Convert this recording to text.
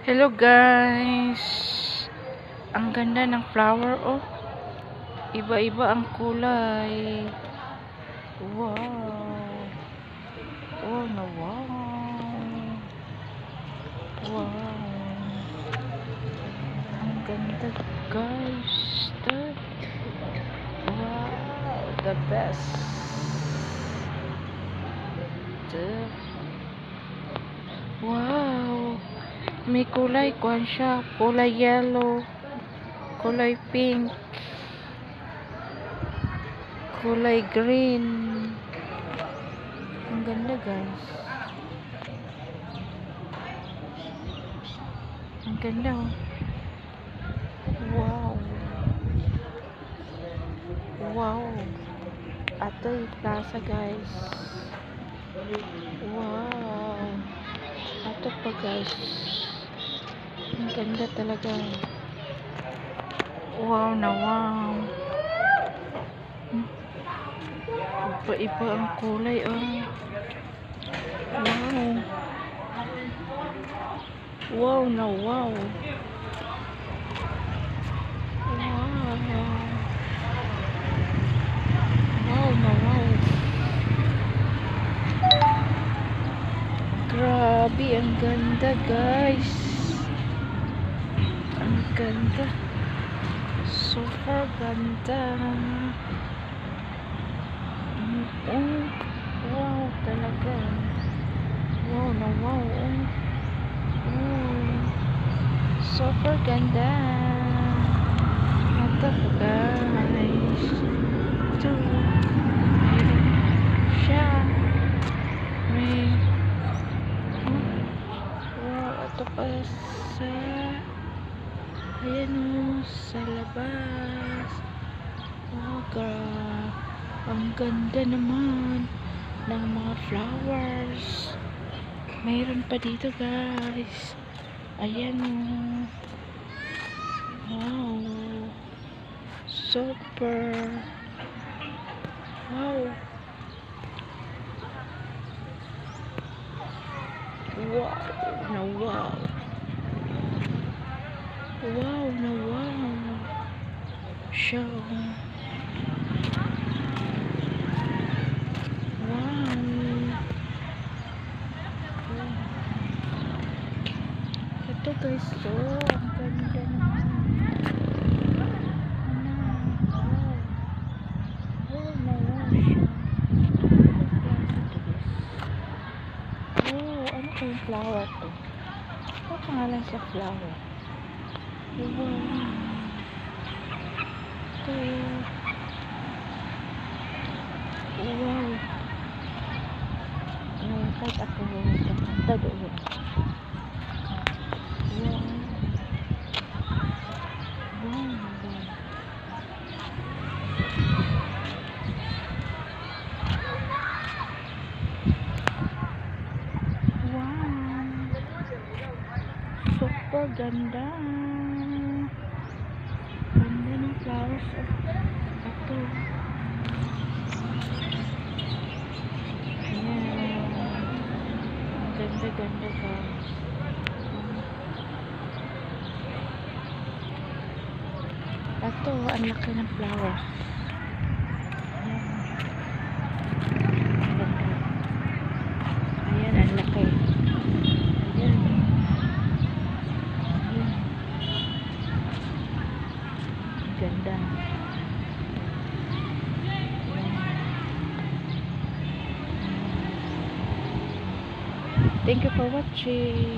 Hello guys. Ang ganda ng flower oh. Iba-iba ang kulay. Wow. Oh na wow. Wow. Ang ganda guys. Wow, the best. Wow. May kulay kuan siya, kulay yellow, kulay pink, kulay green. Ang ganda guys. Ang ganda oh. Wow. Wow. Atoy plaza guys. Wow. Ato pa guys. Ang ganda talaga. Wow na wow. Iba-iba ang kulay oh. Wow. Wow na wow. Wow. Wow na wow. Grabe, ang ganda guys. Ang ganda. Super ganda. Oh, wow talaga. Wow na wow. Super ganda. Ito guys. Ito. Mayroon siya. May wow, ito pa sa ayan o, sa labas. Oh, God. Ang ganda naman ng mga flowers. Mayroon pa dito guys. Ayan o. Wow. Super. Wow. Wow na wow. Wow na wow. Siya. Wow. Ito guys, so ang ganda naman. Wow na wow siya. Wow, ano kayong flower to? Ano pangalan sa flower? Wow. Ito. Wow. Kahit ako kakanta doon. Wow. Wow. Wow. Super ganda. Ganda ng flowers. Ito. Ganda guys. Ito, ang laki ng flowers. Ayan, ang laki. Ayan. Ayan. Ganda. Thank you for watching.